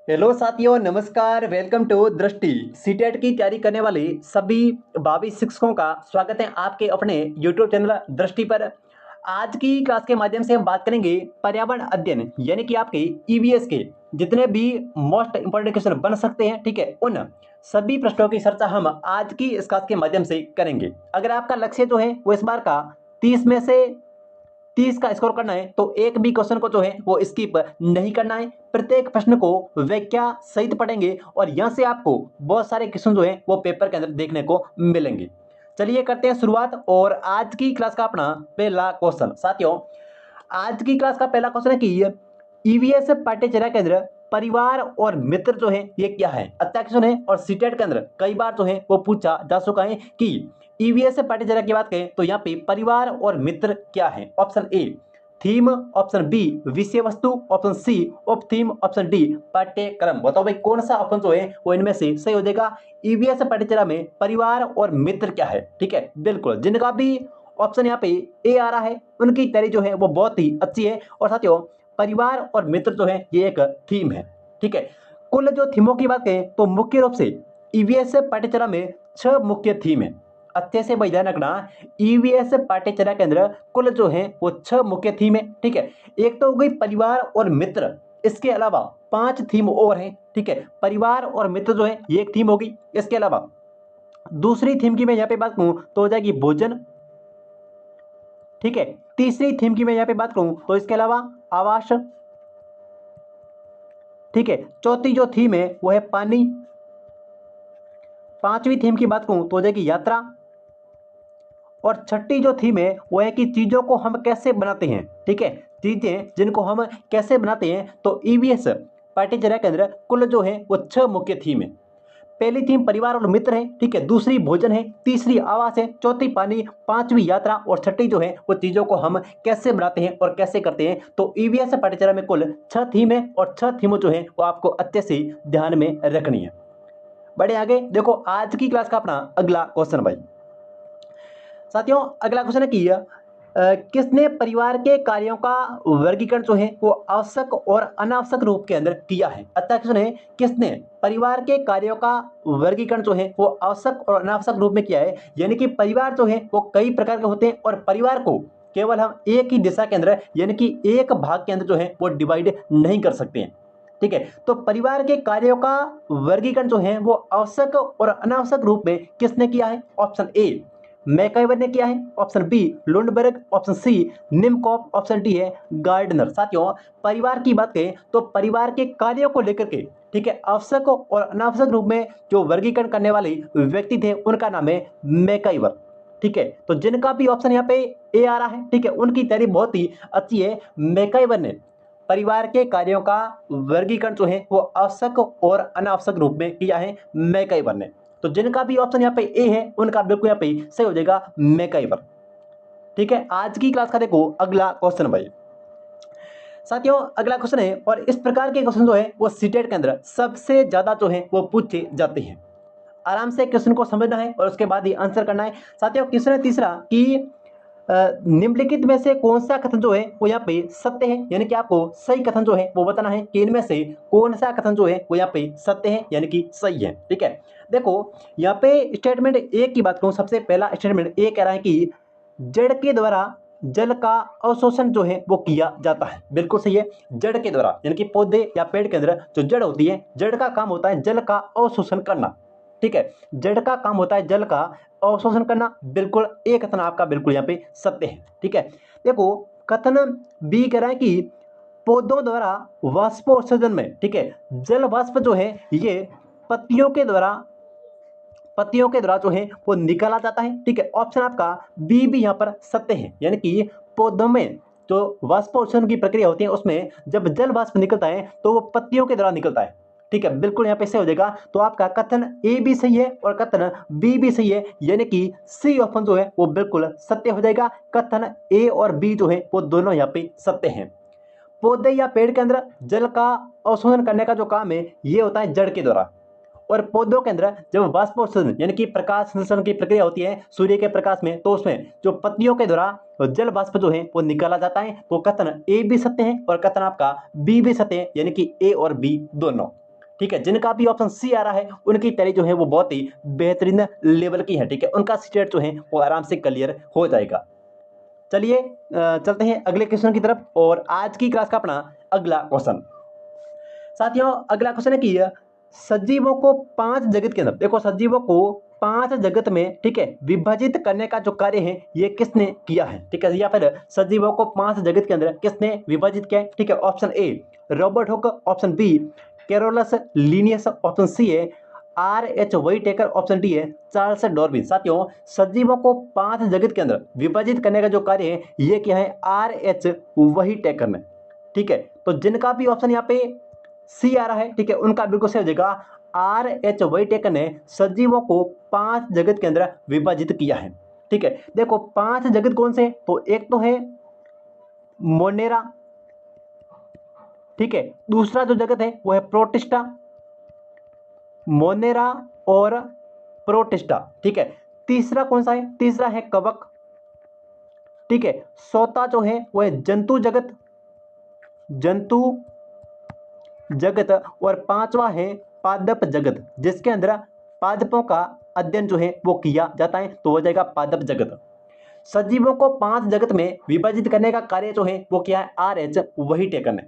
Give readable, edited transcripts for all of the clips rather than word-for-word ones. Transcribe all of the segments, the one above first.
Hello साथियों, नमस्कार। Welcome to दृष्टि। सीटेट की तैयारी करने वाले सभी भावी शिक्षकों का स्वागत है आपके अपने यूट्यूब चैनल दृष्टि पर। आज की क्लास के माध्यम से हम बात करेंगे पर्यावरण अध्ययन यानी कि आपके ईवीएस के जितने भी मोस्ट इंपॉर्टेंट क्वेश्चन बन सकते हैं, ठीक है, उन सभी प्रश्नों की चर्चा हम आज की इस क्लास के माध्यम से करेंगे। अगर आपका लक्ष्य जो है वो इस बार का 30 में से 30 का स्कोर करना है तो एक भी क्वेश्चन को जो है वो स्किप नहीं करना है। प्रत्येक प्रश्न को व्याख्या सहित पढ़ेंगे और यहाँ से आपको बहुत सारे क्वेश्चन जो है वो पेपर के अंदर देखने को मिलेंगे। चलिए करते हैं शुरुआत। और आज की क्लास का अपना पहला क्वेश्चन साथियों, आज की क्लास का पहला क्वेश्चन है कि ईवीएस पाठ्यचर्या के अंदर परिवार और मित्र जो है ये क्या है। अच्छा क्वेश्चन है और सीटेट के अंदर कई बार जो है वो पूछा जा चुका है कि ईवीएस पाठ्यचर्या की बात करें तो यहाँ पे परिवार और मित्र क्या है। Option A theme, option B विषय वस्तु, ऑप्शन सी उप थीम, ऑप्शन डी पाठ्यक्रम। बताओ भाई कौन सा ऑप्शन जो है वो इनमें से सही हो जाएगा। ईवीएस पाठ्यचर्या में परिवार और मित्र क्या है, ठीक है, बिल्कुल जिनका भी ऑप्शन यहाँ पे ए आ रहा है उनकी तैयारी जो है वो बहुत ही अच्छी है। और साथियों परिवार और मित्र जो है ये एक थीम है, ठीक है। कुल जो थीमों की बात करें तो मुख्य रूप से ईवीएस पाठ्यचर्या में 6 मुख्य थीम है। अच्छे से भाई ध्यान रखना, ईवीएस पाठ्यचर्या के अंदर कुल जो है वो 6 मुख्य थीम है, ठीक है। एक तो हो गई परिवार और मित्र, इसके अलावा 5 थीम और हैं, ठीक है। परिवार और मित्र जो है ये एक थीम होगी। इसके अलावा दूसरी थीम की मैं यहाँ पे बात करूं तो हो जाएगी भोजन, ठीक है। तीसरी थीम की मैं यहाँ पे बात करूं तो इसके अलावा आवास, ठीक है। चौथी जो थीम है वो है पानी। पांचवी थीम की बात करूं तो हो जाएगी यात्रा। और छठी जो थीम है वो है कि चीजों को हम कैसे बनाते हैं, ठीक है। चीजें जिनको हम कैसे बनाते हैं तो ईवीएस पाठ्यचर्या के अंदर कुल जो है वो 6 मुख्य थीम है। पहली थीम परिवार और मित्र है, ठीक है। दूसरी भोजन है, तीसरी आवास है, चौथी पानी, पांचवी यात्रा और छठी जो है वो चीजों को हम कैसे बनाते हैं और कैसे करते हैं। तो ईवीएस पाठ्यचर्या में कुल 6 थीम है और 6 थीमों जो है वो आपको अच्छे से ध्यान में रखनी है। बढ़े आगे, देखो आज की क्लास का अपना अगला क्वेश्चन भाई। साथियों अगला क्वेश्चन है कि किसने परिवार के कार्यों का वर्गीकरण जो है वो आवश्यक और अनावश्यक रूप के अंदर किया है। अच्छा क्वेश्चन है, किसने परिवार के कार्यों का वर्गीकरण जो है वो आवश्यक और अनावश्यक रूप में किया है। यानी कि परिवार जो है वो कई प्रकार के होते हैं और परिवार को केवल हम एक ही दिशा के अंदर यानी कि एक भाग के अंदर जो है वो डिवाइड नहीं कर सकते हैं, ठीक है। तो परिवार के कार्यों का वर्गीकरण जो है वो आवश्यक और अनावश्यक रूप में किसने किया है। ऑप्शन ए मैकाइवर ने किया है, option B Lundberg, option C Nimkoff, option D है गार्डनर। साथियों परिवार की बात करें तो परिवार के कार्यों को लेकर के, ठीक है, आवश्यक और अनावश्यक रूप में जो वर्गीकरण करने वाले व्यक्ति थे उनका नाम है मैकाइवर, ठीक है। तो जिनका भी ऑप्शन यहाँ पे ए आ रहा है, ठीक है, उनकी तैयारी बहुत ही अच्छी है। मैकाइवर ने परिवार के कार्यों का वर्गीकरण जो है वो आवश्यक और अनावश्यक रूप में किया है मैकाइवर ने। तो जिनका भी ऑप्शन यहाँ पे ए है उनका बिल्कुल यहाँ पे सही हो जाएगा मैकाइवर, ठीक है। आज की क्लास का देखो अगला क्वेश्चन भाई। साथियों अगला क्वेश्चन है और इस प्रकार के क्वेश्चन जो है वो सीटेट के अंदर सबसे ज्यादा जो है वो पूछे जाते हैं। आराम से क्वेश्चन को समझना है और उसके बाद ही आंसर करना है। साथियों क्वेश्चन है तीसरा कि निम्नलिखित में से कौन सा कथन जो है वो यहाँ पे सत्य है। यानी कि आपको सही कथन जो है वो बताना है कि इनमें से कौन सा कथन जो है वो यहाँ पे सत्य है यानी कि सही है, ठीक है। देखो यहाँ पे स्टेटमेंट ए की बात करूं, सबसे पहला स्टेटमेंट ए कह रहा है कि जड़ के द्वारा जल का अवशोषण जो है वो किया जाता है। बिल्कुल सही है, जड़ के द्वारा यानी कि पौधे या पेड़ के अंदर जो जड़ होती है, जड़ का काम होता है जल का अवशोषण करना, ठीक है। जड़ का काम होता है जल का अवशोषण करना। बिल्कुल एक कथन आपका बिल्कुल यहाँ पे सत्य है, ठीक है। देखो कथन बी कह रहा है कि पौधों द्वारा वाष्पोत्सर्जन में, ठीक है, जल वाष्प जो है ये पत्तियों के द्वारा जो है वो निकाला जाता है, ठीक है। ऑप्शन आपका बी भी यहाँ पर सत्य है। यानी कि पौधों में जो वाष्पोत्सर्जन की प्रक्रिया होती है उसमें जब जल वाष्प निकलता है तो वो पत्तियों के द्वारा निकलता है, ठीक है। बिल्कुल यहाँ पे सही हो जाएगा। तो आपका कथन ए भी सही है और कथन बी भी सही है, यानी कि सी ऑप्शन जो है वो बिल्कुल सत्य हो जाएगा। कथन ए और बी जो है वो दोनों यहाँ पे सत्य हैं। पौधे या पेड़ के अंदर जल का अवशोषण करने का जो काम है ये होता है जड़ के द्वारा। और पौधों के अंदर जब वाष्पोत्सर्जन यानी कि प्रकाश संश्लेषण की प्रक्रिया होती है सूर्य के प्रकाश में, तो उसमें जो पत्तियों के द्वारा जल वाष्प जो है वो निकाला जाता है। तो कथन ए भी सत्य है और कथन आपका बी भी सत्य है, यानी कि ए और बी दोनों। ठीक है, जिनका भी ऑप्शन सी आ रहा है उनकी तैयारी जो है वो बहुत ही बेहतरीन लेवल की है। ठीक है, उनका स्टेट जो है वो आराम से क्लियर हो जाएगा। चलिए चलते हैं अगले क्वेश्चन की तरफ, और आज की क्लास का अपना अगला क्वेश्चन साथियों, अगला क्वेश्चन है कि सजीवों को 5 जगत के अंदर, देखो सजीवों को 5 जगत में, ठीक है, विभाजित करने का जो कार्य है ये किसने किया है? ठीक है, या फिर सजीवों को 5 जगत के अंदर किसने विभाजित किया है? ठीक है, option A Robert Hooke, option B Carolus Linnaeus, option C है R.H. व्हाइटेकर, ऑप्शन डी है चार्ल्स डार्विन। साथियों, सजीवों को 5 जगत के अंदर विभाजित करने का जो कार्य है ये क्या है? R.H. व्हाइटेकर ने। ठीक है, तो जिनका भी ऑप्शन यहाँ पे सी आ रहा है, ठीक है, उनका बिल्कुल सही हो जाएगा। R.H. व्हाइटेकर ने सजीवों को 5 जगत के अंदर विभाजित किया है। ठीक है, देखो 5 जगत कौन से? तो एक तो है मोनेरा, ठीक है, दूसरा जो जगत है वो है प्रोटिस्टा, मोनेरा और प्रोटिस्टा। ठीक है, तीसरा कौन सा है? तीसरा है कवक। ठीक है, चौथा जो है वो है जंतु जगत, जंतु जगत, और पांचवा है पादप जगत, जिसके अंदर पादपों का अध्ययन जो है वो किया जाता है, तो हो जाएगा पादप जगत। सजीवों को 5 जगत में विभाजित करने का कार्य जो है वो क्या है? R.H. व्हाइटेकर ने।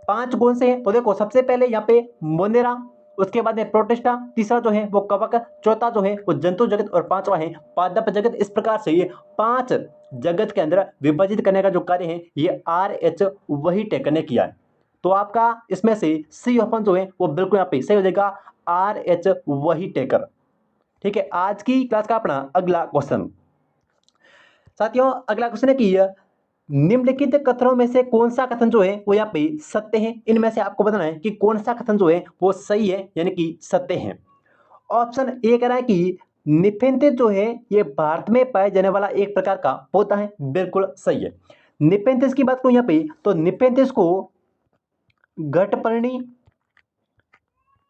5 कौन से हैं? तो देखो सबसे पहले यहाँ पे मोनेरा, उसके बाद में प्रोटिस्टा, तीसरा जो है वो कवक, चौथा जो है वो जंतु जगत, और पांचवा है पादप जगत। इस प्रकार से ये 5 जगत के अंदर विभाजित करने का जो कार्य है ये R.H. व्हाइटेकर ने किया है। तो आपका इसमें से सी ऑप्शन जो है वो बिल्कुल यहाँ पे सही हो जाएगा, R.H. व्हाइटेकर। ठीक है, आज की क्लास का अपना अगला क्वेश्चन साथियों, अगला क्वेश्चन है कि निम्नलिखित कथनों में से कौन सा कथन जो है वो यहाँ पे सत्य है? इनमें से आपको बताना है कि कौन सा कथन जो है वो सही है, यानी कि सत्य है। ऑप्शन ए कह रहा है कि निफेंथिस जो है ये भारत में पाए जाने वाला एक प्रकार का पौधा है, बिल्कुल सही है। निफेंथिस की बात करूं यहाँ पे, तो निफेंथिस को घटपर्णी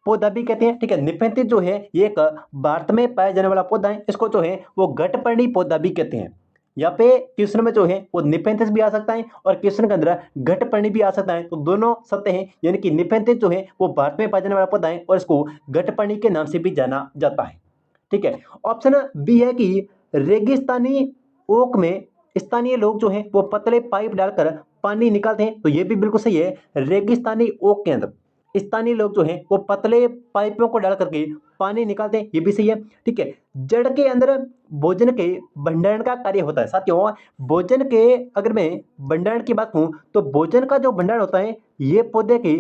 पौधा भी कहते हैं। ठीक है, निफेंथिस जो है ये एक भारत में पाया जाने वाला पौधा है, इसको जो है वो घटपर्णी पौधा भी कहते हैं। यहाँ पे क्वेश्चन में जो है वो निफेंथिस भी आ सकता है और क्वेश्चन के अंदर घटपर्णी भी आ सकता है, तो दोनों सत्य हैं। यानी कि निफेंथिस जो है वो भारत में पाया जाने वाला पौधा है और इसको घटपर्णी के नाम से भी जाना जाता है। ठीक है, ऑप्शन बी है कि रेगिस्तानी ओक में स्थानीय लोग जो हैं वो पतले पाइप डालकर पानी निकालते हैं, तो ये भी बिल्कुल सही है। रेगिस्तानी ओक के अंदर स्थानीय लोग जो हैं वो पतले पाइपों को डाल करके पानी निकालते हैं, ये भी सही है। ठीक है, जड़ के अंदर भोजन के भंडारण का कार्य होता है। साथियों, भोजन के अगर मैं भंडारण की बात कहूं तो भोजन का जो भंडारण होता है ये पौधे के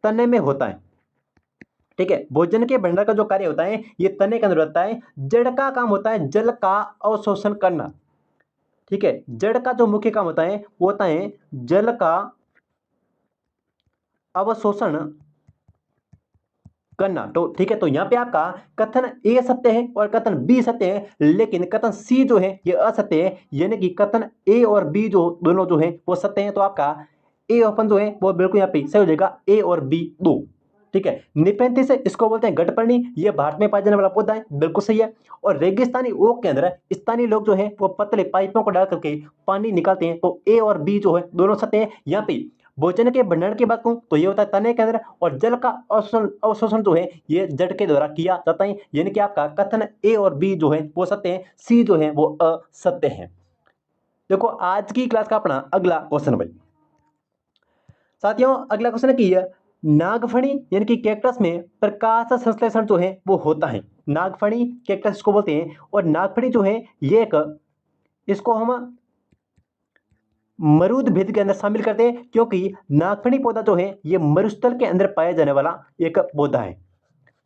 तने में होता है। ठीक है, भोजन के भंडार का जो कार्य होता है ये तने के अंदर होता है। जड़ का काम होता है जल का अवशोषण करना। ठीक है, जड़ का जो मुख्य काम होता है वो होता है जल का अवशोषण करना। तो ठीक है, तो यहाँ पे आपका कथन ए सत्य है और कथन बी सत्य है, लेकिन कथन सी जो है ये असत्य है, यानी कि कथन ए और बी जो दोनों जो है वो सत्य है। तो आपका ए ऑप्शन जो है वो बिल्कुल यहाँ पे सही हो जाएगा, ए और बी दो। ठीक है, निपेंथिस इसको बोलते हैं घटपर्णी, ये भारत में पाया जाने वाला पौधा है, बिल्कुल सही है। और रेगिस्तानी ओक के अंदर स्थानीय लोग जो है वो पतले पाइपों को डाल करके पानी निकालते हैं, तो ए और बी जो है दोनों सत्य है। यहाँ पे भोजन के भंडारण की बात करूं तो ये होता है तने के अंदर, और जल का अवशोषण जो है ये जड़ के द्वारा किया जाता है। यानी कि आपका कथन ए और बी जो है वो सत्य है, सी जो है वो असत्य है। देखो आज की क्लास का अपना अगला क्वेश्चन भाई साथियों, अगला क्वेश्चन है कि नागफणी यानी कि कैक्टस में प्रकाश संश्लेषण जो है वो होता है। नागफणी कैक्टस इसको बोलते हैं, और नागफणी जो है ये एक, इसको हम मरुद भेद के अंदर शामिल करते हैं, क्योंकि नागफणी पौधा जो है ये मरुस्थल के अंदर पाया जाने वाला एक पौधा है।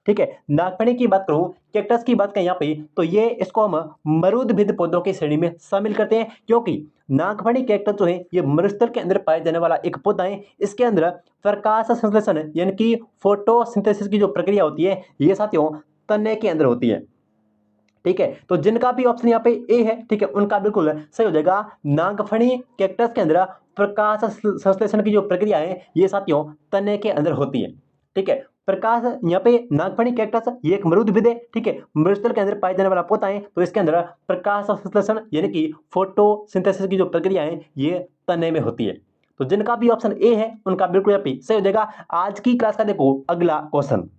ठीक है, नागफणी की बात करूं, कैक्टस की बात करें यहाँ पे, तो ये इसको हम मरुद भेद पौधों की श्रेणी में शामिल करते हैं, क्योंकि नागफणी कैक्टस जो है ये मरुस्थल के अंदर पाया जाने वाला एक पौधा है। इसके अंदर प्रकाश संश्लेषण यानी कि फोटोसिंथेसिस की जो प्रक्रिया होती है ये साथियों तने के अंदर होती है। ठीक है, तो जिनका भी ऑप्शन यहाँ पे ए है, ठीक है, उनका बिल्कुल सही हो जाएगा। नागफणी कैक्टस के अंदर प्रकाश संश्लेषण की जो प्रक्रिया है ये साथियों तने के अंदर होती है। ठीक है, प्रकाश यहाँ पे नागफणी कैक्टस ये एक मरुद्भिद है। ठीक है, मरुस्थल के अंदर पाया जाने वाला पौधा है, तो इसके अंदर प्रकाश संश्लेषण यानी कि फोटोसिंथेसिस की जो प्रक्रिया है ये तने में होती है। तो जिनका भी ऑप्शन ए है उनका बिल्कुल यहाँ पे सही हो जाएगा। आज की क्लास का देखो अगला क्वेश्चन,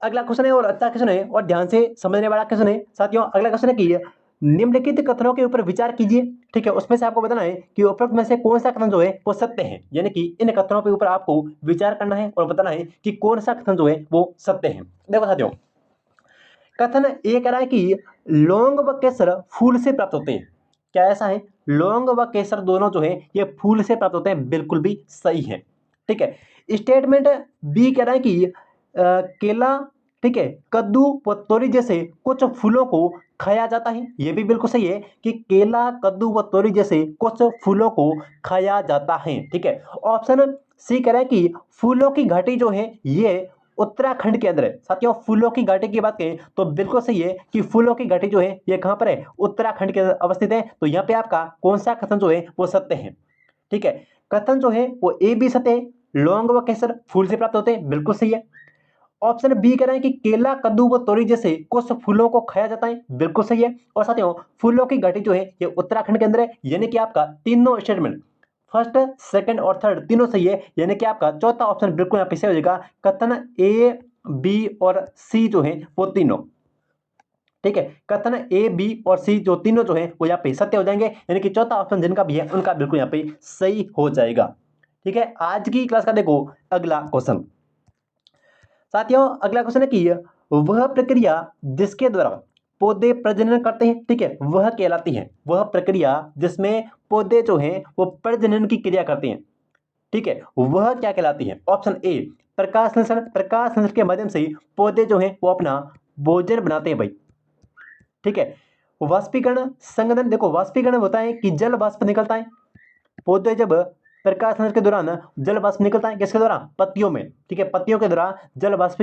अगला क्वेश्चन है और अच्छा क्वेश्चन है और ध्यान से समझने वाला क्वेश्चन है साथियों। अगला क्वेश्चन है कि निम्नलिखित कथनों के ऊपर विचार कीजिए, ठीक है। उसमें से आपको बताना है कि उपरोक्त में से कौन सा कथन जो है वो सत्य है, यानी कि इन कथनों के ऊपर आपको विचार करना है और बताना है कि कौन सा कथन जो है वो सत्य है। देखो साथियों, कथन ये कह रहा है कि लौंग व केसर फूल से प्राप्त होते हैं। क्या ऐसा है? लौंग व केसर दोनों जो है ये फूल से प्राप्त होते हैं, बिल्कुल भी सही है, ठीक है। स्टेटमेंट बी कह रहा है कि केला, ठीक है, कद्दू व तोरी जैसे कुछ फूलों को खाया जाता है। ये भी बिल्कुल सही है कि केला, कद्दू व तोरी जैसे कुछ फूलों को खाया जाता है, ठीक है। ऑप्शन सी कह रहा है कि फूलों की घाटी जो है ये उत्तराखंड के अंदर है। साथियों, फूलों की घाटी की बात करें तो बिल्कुल सही है कि फूलों की घाटी जो है ये कहां पर है? उत्तराखंड के अंदर अवस्थित है। तो यहाँ पे आपका कौन सा कथन जो है वो सत्य है, ठीक है। कथन जो है वो ए भी सत्य है, लौंग व केसर फूल से प्राप्त होते हैं, बिल्कुल सही है। ऑप्शन बी कह रहे हैं कि केला, कद्दू व तोरी जैसे कुछ फूलों को खाया जाता है, बिल्कुल सही है। और साथियों, फूलों की घाटी जो है ये उत्तराखंड के अंदर है, यानी कि आपका तीनों स्टेटमेंट फर्स्ट, सेकंड और थर्ड तीनों सही है, यानी कि आपका चौथा ऑप्शन बिल्कुल यहाँ पे सही हो जाएगा। कथन ए, बी और सी जो है वो तीनों, ठीक है। कथन ए, बी और सी जो तीनों जो है वो यहाँ पे सत्य हो जाएंगे, यानी कि चौथा ऑप्शन जिनका भी है उनका बिल्कुल यहाँ पे सही हो जाएगा, ठीक है। आज की क्लास का देखो अगला क्वेश्चन साथियों, अगला क्वेश्चन है कि वह प्रक्रिया जिसके द्वारा पौधे प्रजनन करते हैं, ठीक है, वह कहलाती है, वह प्रक्रिया जिसमें पौधे जो हैं वो प्रजनन की क्रिया करते हैं, ठीक है, वह क्या कहलाती है? ऑप्शन ए प्रकाश संश्लेषण, प्रकाश संश्लेषण के माध्यम से पौधे जो हैं वो अपना भोजन बनाते हैं भाई, ठीक है। वाष्पीकरण संघनन, देखो वाष्पीकरण होता है कि जल वाष्प निकलता है, पौधे जब प्रकाश संश्लेषण के दौरान जल वाष्प निकलता है, किसके द्वारा? पत्तियों में, ठीक है, पत्तियों के द्वारा जल वाष्प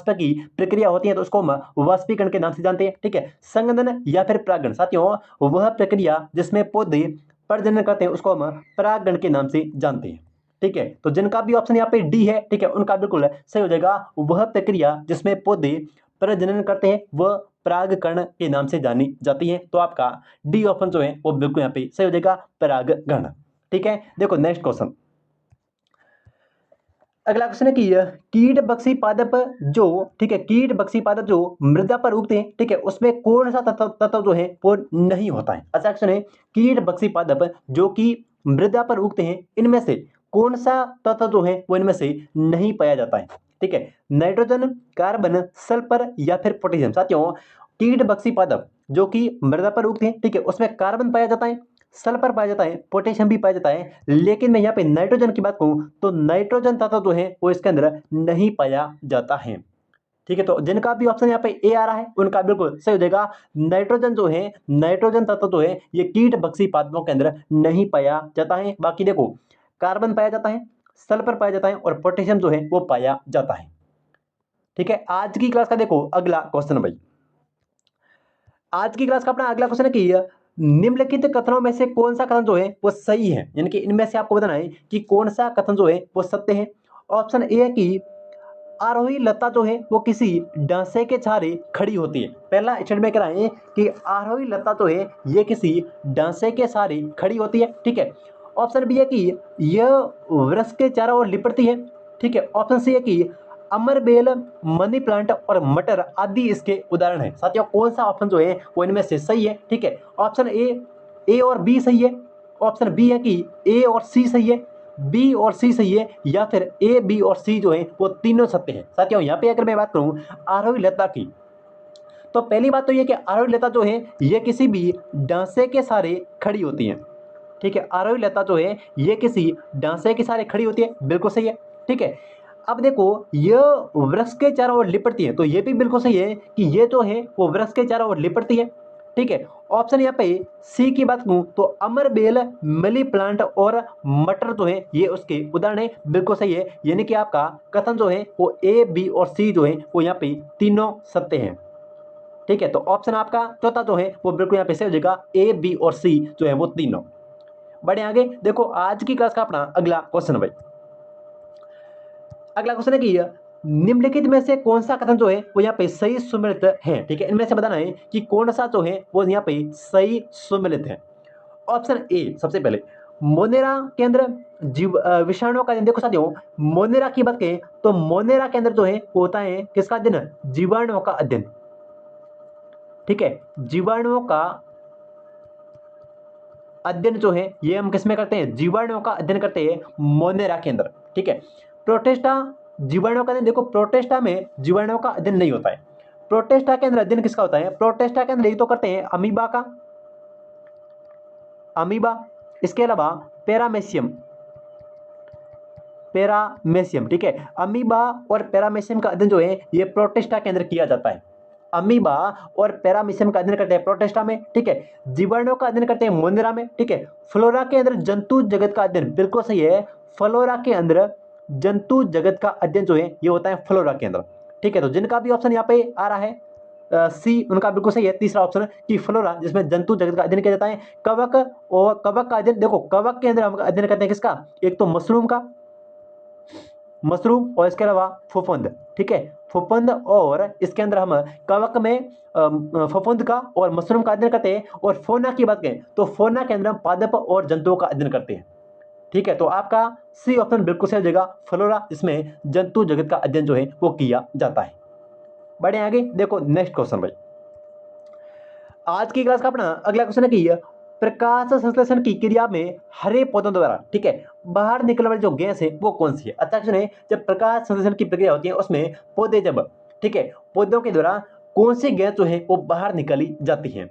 की प्रक्रिया होती है, तो उसको हम वाष्पीकरण के नाम से जानते हैं, ठीक है। संघनन या फिर परागण, साथियों वह प्रक्रिया जिसमें पौधे प्रजनन करते हैं उसको हम परागण के नाम से जानते हैं, ठीक है। तो जिनका भी ऑप्शन यहाँ पे डी है, ठीक है, उनका बिल्कुल सही हो जाएगा। वह प्रक्रिया जिसमें पौधे प्रजनन करते हैं वह परागकण के नाम से जानी जाती है। तो आपका डी ऑप्शन जो है वो बिल्कुल यहाँ पे सही हो जाएगा, परागकण, ठीक है। देखो नेक्स्ट क्वेश्चन, अगला क्वेश्चन है कि कीट बक्सी पादप जो, ठीक है, कीट बक्सी पादप जो मृदा पर उगते हैं, ठीक है, उसमें कौन सा तत्व जो है वो नहीं होता है? अच्छा क्वेश्चन है, कीट बक्सी पादप जो कि मृदा पर उगते हैं इनमें से कौन सा तत्व जो है वो इनमें से नहीं पाया जाता है, ठीक है। नाइट्रोजन, कार्बन, सल्फर या फिर पोटेशियम। साथियों, कीट बक्सी पादप जो कि मृदा पर उगते हैं, ठीक है, उसमें कार्बन पाया जाता है, सल्फर पाया जाता है, पोटेशियम भी पाया जाता है, लेकिन मैं यहाँ पे नाइट्रोजन की बात कहूं तो नाइट्रोजन तत्व जो है वो इसके अंदर नहीं पाया जाता है, ठीक है। तो जिनका भी ऑप्शन यहाँ पे ए आ रहा है उनका बिल्कुल सही हो जाएगा। नाइट्रोजन जो है, नाइट्रोजन तत्व जो है ये कीट बक्सी पादपों के अंदर नहीं पाया जाता है। बाकी देखो कार्बन पाया जाता है, सल्फर पाया जाता है और पोटेशियम जो है वो पाया जाता है, ठीक है। आज की क्लास का देखो अगला क्वेश्चन भाई, आज की क्लास का अपना अगला क्वेश्चन है कि निम्नलिखित कथनों में से कौन सा कथन जो है वो सही है, यानी कि इनमें से आपको बताना है कि कौन सा कथन जो है वो सत्य है। ऑप्शन ए है कि आरोही लता जो है वो किसी डांसे के सहारे खड़ी होती है। पहला स्टेटमेंट कह रहा है कि आरोही लता जो है ये किसी डांसे के सहारे खड़ी होती है, ठीक है। ऑप्शन बी है कि यह वृक्ष के चारों ओर लिपटती है, ठीक है। ऑप्शन सी है कि अमरबेल, मनी प्लांट और मटर आदि इसके उदाहरण हैं। साथियों, कौन सा ऑप्शन जो है वो इनमें से सही है, ठीक है। ऑप्शन ए और बी सही है, ऑप्शन बी है कि ए और सी सही है, बी और सी सही है, या फिर ए, बी और सी जो है वो तीनों सत्य है। साथियों, यहाँ पे अगर मैं बात करूं आरोही लता की, तो पहली बात तो ये कि आरोही लता जो है ये किसी भी डांसे के सहारे खड़ी होती है, ठीक है। आरोही लता जो है ये किसी डांसे के सहारे खड़ी होती है, बिल्कुल सही है, ठीक है। अब देखो ये वृक्ष के चारों ओर लिपटती है, तो ये भी बिल्कुल सही है कि ये जो है वो वृक्ष के चारों ओर लिपटती है, ठीक है। ऑप्शन यहाँ पे सी की बात करूं तो अमरबेल, मनी प्लांट और मटर जो है ये उसके उदाहरण है, बिल्कुल सही है। यानी कि आपका कथन जो है वो ए, बी और सी जो है वो यहाँ पे तीनों सत्य हैं, ठीक है। तो ऑप्शन आपका चौथा जो है वो बिल्कुल यहाँ पे सही हो जाएगा, ए, बी और सी जो है वो तीनों। बढ़े आगे, देखो आज की क्लास का अपना अगला क्वेश्चन भाई, अगला क्वेश्चन है कि निम्नलिखित में से कौन सा कथन जो है वो यहाँ पे सही सुमेलित है, ठीक है। इनमें से बताना है कि कौन सा जो है वो यहाँ पे सही सुमेलित है। ऑप्शन ए, सबसे पहले मोनेरा के अंदर विषाणुओं का अध्ययन, देखो साथियों मोनेरा की बात करें तो मोनेरा के अंदर जो है वो होता है किसका अध्ययन, जीवाणुओं का अध्ययन। ठीक है, जीवाणुओं का अध्ययन जो है ये हम किसमें करते हैं, जीवाणुओं का अध्ययन करते हैं मोनेरा के अंदर। ठीक है, प्रोटेस्टा जीवाणुओं का अध्ययन, देखो प्रोटेस्टा में जीवाणुओं का अध्ययन नहीं होता है। प्रोटेस्टा के अंदर अध्ययन किसका होता है, प्रोटेस्टा के अंदर ये तो करते हैं अमीबा का, अमीबा, इसके अलावा पैरामेशियम, पैरामेशियम। ठीक है, अमीबा और पैरामेशियम का अध्ययन जो है ये प्रोटेस्टा के अंदर किया जाता है। अमीबा और पैरामीशियम का अध्ययन करते हैं प्रोटेस्टा में। ठीक है, जीवाणुओं का अध्ययन करते हैं मोनेरा में। ठीक है, फ्लोरा के अंदर जंतु जगत का अध्ययन, बिल्कुल सही है, फ्लोरा के अंदर जंतु जगत का अध्ययन जो है ये होता है फ्लोरा के अंदर। ठीक है, तो जिनका भी ऑप्शन यहाँ पे आ रहा है सी, उनका बिल्कुल सही है तीसरा ऑप्शन कि फ्लोरा, जिसमें जंतु जगत का अध्ययन किया जाता है। कवक और कवक का अध्ययन, देखो कवक के अंदर हम अध्ययन करते हैं किसका, एक तो मशरूम का, मशरूम, और इसके अलावा फफूंद। ठीक है, फफूंद, और इसके अंदर हम कवक में फफूंद का और मशरूम का अध्ययन करते हैं। और फोना की बात करें तो फोना के अंदर हम पादप और जंतुओं का अध्ययन करते हैं। ठीक है, तो आपका सी ऑप्शन बिल्कुल सही हो जाएगा, फ्लोरा, इसमें जंतु जगत का अध्ययन जो है वो किया जाता है। बढ़े आगे, देखो नेक्स्ट क्वेश्चन भाई, आज की क्लास का अपना अगला क्वेश्चन है कि प्रकाश संश्लेषण की क्रिया में हरे पौधों द्वारा, ठीक है, बाहर निकलने वाली जो गैस है वो कौन सी है। अच्छा क्वेश्चन है, जब प्रकाश संश्लेषण की प्रक्रिया होती है उसमें पौधे जब, ठीक है, पौधों के द्वारा कौन सी गैस जो है वो बाहर निकाली जाती है,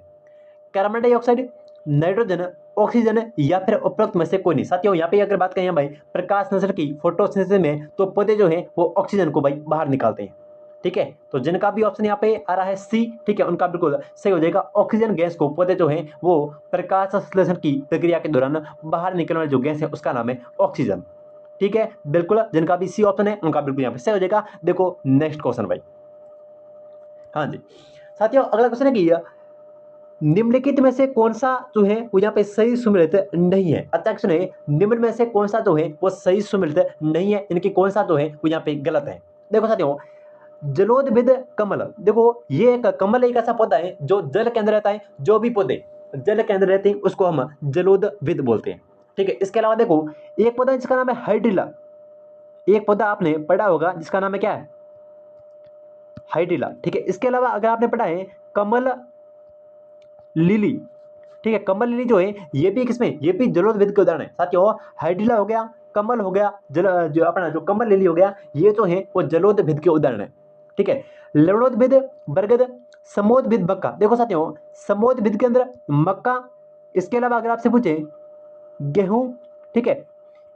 कार्बन डाइऑक्साइड, नाइट्रोजन, ऑक्सीजन, या फिर उपरोक्त में से कोई नहीं। साथियों यहाँ पे अगर बात करें भाई प्रकाश संश्लेषण की, फोटोसिंथेसिस में, तो पौधे जो है वो ऑक्सीजन को भाई बाहर निकालते हैं। ठीक है, तो जिनका भी ऑप्शन यहाँ पे आ रहा है सी, ठीक है, उनका बिल्कुल सही हो जाएगा। ऑक्सीजन गैस को पौधे जो है वो प्रकाश संश्लेषण की प्रक्रिया के दौरान बाहर निकलने वाली जो गैस है उसका नाम है ऑक्सीजन। ठीक है, बिल्कुल जिनका भी सी ऑप्शन है उनका बिल्कुल यहाँ पे सही हो जाएगा। देखो नेक्स्ट क्वेश्चन भाई, हाँ जी साथियों, अगला क्वेश्चन है कि निम्नलिखित में से कौन सा जो है वो यहाँ पे सही सुमेलित नहीं है। अच्छा क्वेश्चन है, निम्न में से कौन सा जो है वो सही सुमेलित नहीं है, इनकी कौन सा जो है वो यहाँ पे गलत है। देखो साथियों, जलोद्भिद कमल, देखो ये एक कमल एक ऐसा पौधा है जो जल के अंदर रहता है। जो भी पौधे जल के अंदर रहते हैं उसको हम जलोद्भिद बोलते हैं। ठीक है, इसके अलावा देखो एक पौधा जिसका नाम है हाइड्रिला, एक पौधा आपने पढ़ा होगा जिसका नाम है क्या है, हाइड्रिला। ठीक है, इसके अलावा अगर आपने पढ़ा है कमल लिली, ठीक है, कमल लिली जो है ये भी किसमें, ये भी जलोद्भिद के उदाहरण है। साथियों हाइड्रिला हो गया, कमल हो गया, जो अपना जो कमल लिली हो गया, ये जो है वो जलोद्भिद के उदाहरण है। ठीक है, लवणोद्भिद, बरगद, समोद्भिद, मक्का। देखो साथियों समोद्भिद के अंदर मक्का, इसके अलावा अगर आपसे पूछे गेहूं, ठीक है,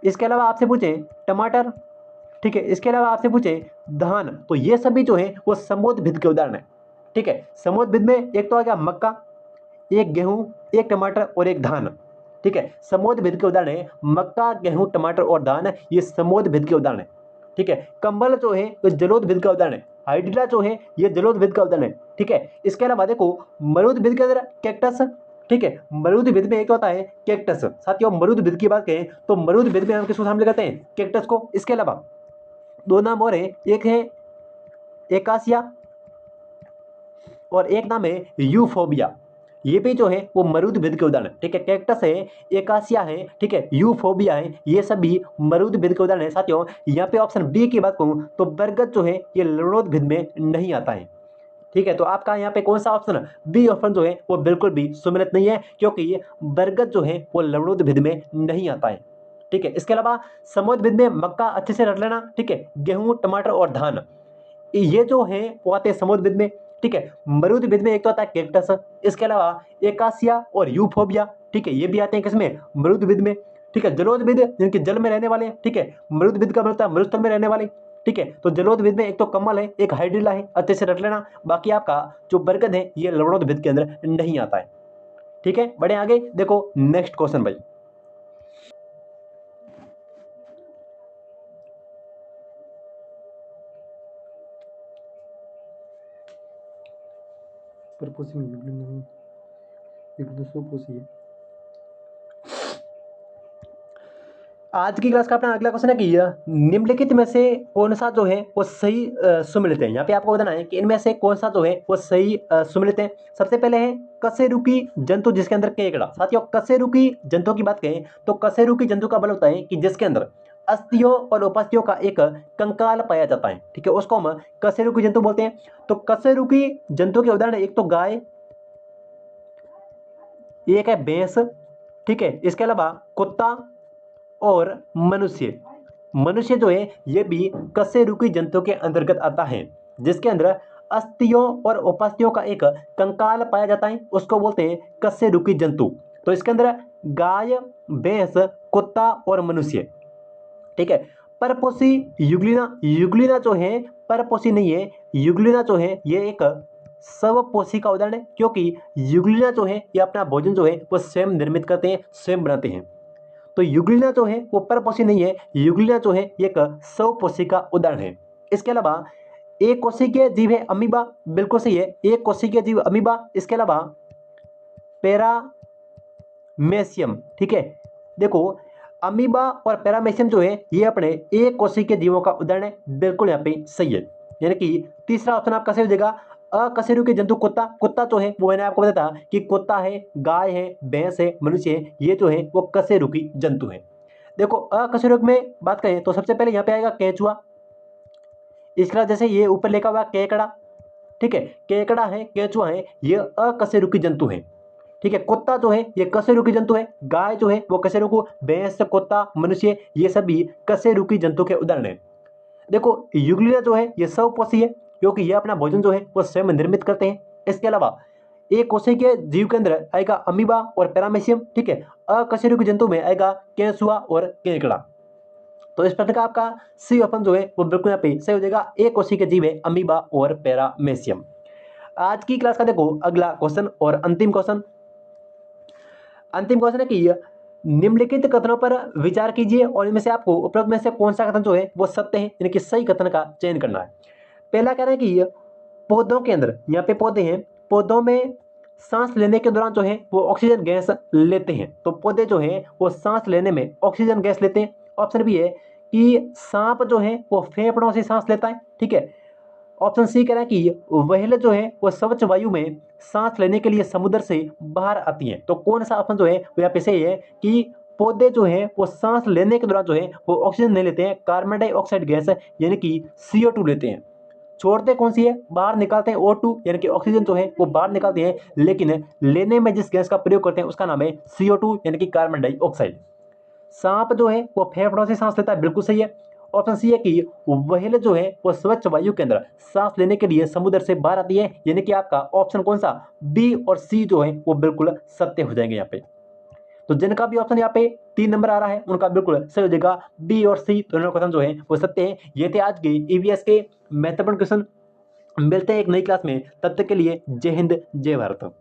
इसके अलावा आपसे पूछे टमाटर, ठीक है, इसके अलावा आपसे पूछे धान, तो ये सभी जो है वो समोद्भिद के उदाहरण है। ठीक है, समोद्भिद में एक तो आ गया मक्का, एक गेहूं, एक टमाटर और एक धान। ठीक है, समोद्भिद के उदाहरण है मक्का, गेहूं, टमाटर और धान, ये समोद्भिद के उदाहरण है। ठीक है, कम्बल जो है वो जलोद्भिद का उदाहरण है, हाइड्रिला जो है ये जलोद्भिद का उदाहरण है। ठीक है, इसके अलावा देखो मरुद्भिद के अंदर कैक्टस, ठीक है, मरुद्भिद में एक होता है कैक्टस। साथियों मरुद्भिद की बात करें तो मरुद्भिद में हम किसको शामिल करते हैं, कैक्टस को। इसके अलावा दो नाम और है, एक है एकासिया और एक नाम है यूफोबिया, ये भी जो है वो मरुद्भिद के उदाहरण है। ठीक है, कैक्टस है, एकासिया है, ठीक है, यूफोबिया है, ये सभी मरुद्भिद के उदाहरण है। साथियों यहाँ पे ऑप्शन बी की बात करूं तो बरगद जो है ये लवणोद्भिद में नहीं आता है। ठीक है, तो आपका यहाँ पे कौन सा ऑप्शन, बी ऑप्शन जो है वो बिल्कुल भी सुमेलित नहीं है, क्योंकि ये बरगद जो है वो लवणोद्भिद में नहीं आता है। ठीक है, इसके अलावा समोद्भिद में मक्का अच्छे से रट लेना, ठीक है, गेहूं, टमाटर और धान, ये जो है वो आते हैं समुद्रविद में। ठीक है, मरुद्भिद में एक तो आता है कैक्टस, इसके अलावा एकासिया और यूफोबिया, ठीक है, ये भी आते हैं किसमें, मरुद्भिद में। ठीक है, जलोद्भिद जिनके जल में रहने वाले हैं, ठीक है, मरुद्भिद का मतलब मरुस्थल में रहने वाले। ठीक है, तो जलोद्भिद में एक तो कमल है, एक हाइड्रिला है, अच्छे से रट लेना। बाकी आपका जो बरगद है ये लवणोद्भिद के अंदर नहीं आता है। ठीक है, बढ़े आगे, देखो नेक्स्ट क्वेश्चन भाई, आज की क्लास का अपना अगला क्वेश्चन है कि निम्नलिखित में से कौन सा जो है वो सही सुमेलित है। यहाँ पे आपको बताना है कि इनमें से कौन सा जो है वो सही सुमेलित है। सबसे पहले है कशेरुकी जंतु जिसके अंदर केकड़ा। साथियों कशेरुकी जंतु की बात करें तो कशेरुकी जंतु का मतलब होता है कि जिसके अंदर अस्थियों और उपास्थियों का एक कंकाल पाया जाता है, ठीक है, उसको हम कशेरुकी जंतु बोलते हैं। तो कशेरुकी जंतु के उदाहरण एक तो गाय, एक है भैंस, ठीक है, इसके अलावा कुत्ता और मनुष्य। मनुष्य जो है ये भी कशेरुकी जंतु के अंतर्गत आता है, जिसके अंदर अस्थियों और उपास्थियों का एक कंकाल पाया जाता है, उसको बोलते हैं कशेरुकी जंतु। तो इसके अंदर गाय, भैंस, कुत्ता और मनुष्य, ठीक है। परपोषी युगलिना, युगलिना जो है परपोषी नहीं है, युगलिना जो है ये एक स्वपोषी का उदाहरण है, क्योंकि युगलिना जो है ये अपना भोजन जो है वो स्वयं निर्मित करते हैं, स्वयं बनाते हैं। तो युगलिना जो है वो परपोषी नहीं है, युगलिना जो है ये एक स्वपोषी का उदाहरण है। इसके अलावा एक कोशिकीय जीव है अमीबा, बिल्कुल सही है, एक कोशिकीय जीव अमीबा। इसके अलावा पैरामेशियम, ठीक है, देखो अमीबा और पैरामेशियम जो है ये अपने एक कोशिकीय जीवों का उदाहरण है, बिल्कुल यहाँ पे सही है। यानी कि तीसरा ऑप्शन आपका सही हो जाएगा अकशेरुकी जंतु कुत्ता। कुत्ता तो है वो मैंने आपको बताया था कि कुत्ता है, गाय है, भैंस है, मनुष्य है, ये जो है वो कशेरुकी जंतु है। देखो अकशेरुकी में बात करें तो सबसे पहले यहाँ पे आएगा केंचुआ। इसके बाद जैसे ये ऊपर लिखा हुआ केकड़ा, ठीक है, केकड़ा है, केंचुआ है, ये अकशेरुकी जंतु है, ठीक है। कुत्ता जो है ये कशेरुकी जंतु है, गाय जो है वो कशेरुकी, भैंस, कुत्ता, मनुष्य ये सभी कशेरुकी जंतु के उदाहरण है। देखो युगलिना जो है ये स्वपोषी है, क्योंकि ये अपना भोजन जो है वो स्वयं निर्मित करते हैं। इसके अलावा एक कोशिकीय जीव के अंदर आएगा अमीबा और पैरामेशियम, ठीक है। अकशेरुकी जंतु में आएगा केंचुआ और केकड़ा। तो इस प्रकार का आपका सी ऑप्शन जो है वो बिल्कुल यहाँ पे सही हो जाएगा, एक कोशिकीय जीव है अमीबा और पैरामेशियम। आज की क्लास का देखो अगला क्वेश्चन और अंतिम क्वेश्चन है कि निम्नलिखित कथनों पर विचार कीजिए और इनमें से आपको उपरोक्त में से कौन सा कथन जो है वो सत्य है, यानी कि सही कथन का चयन करना है। पहला कह रहा है कि पौधों के अंदर, यहाँ पे पौधे हैं, पौधों में सांस लेने के दौरान जो है वो ऑक्सीजन गैस लेते हैं। तो पौधे जो है वो सांस लेने में ऑक्सीजन गैस लेते हैं। ऑप्शन बी है कि सांप जो है वो फेफड़ों से सांस लेता है, ठीक है। ऑप्शन सी कह रहा है कि व्हेल जो है वो स्वच्छ वायु में सांस लेने के लिए समुद्र से बाहर आती हैं। तो कौन सा ऑप्शन जो है वो यहाँ पे सही है कि पौधे जो है वो सांस लेने के दौरान जो है वो ऑक्सीजन नहीं लेते हैं, कार्बन डाइऑक्साइड गैस यानी कि CO2 लेते हैं। छोड़ते कौन सी है, बाहर निकालते हैं O2 यानी कि ऑक्सीजन जो है वो बाहर निकालते हैं, लेकिन लेने में जिस गैस का प्रयोग करते हैं उसका नाम है CO2 यानी कि कार्बन डाइऑक्साइड। सांप जो है वो फेफड़ों से सांस लेता है, बिल्कुल सही है। ऑप्शन सी है कि व्हेल जो है वो स्वच्छ वायु के अंदर सांस लेने के लिए समुद्र से बाहर आती है, यानी कि आपका ऑप्शन कौन सा, बी और सी जो है वो बिल्कुल सत्य हो जाएंगे यहाँ पे। तो जिनका भी ऑप्शन यहाँ पे 3 नंबर आ रहा है उनका बिल्कुल सही हो जाएगा, बी और सी दोनों क्वेश्चन जो है वो सत्य है। ये थे आज के EVS के महत्वपूर्ण क्वेश्चन। मिलते हैं एक नई क्लास में, तब तक के लिए जय हिंद जय भारत।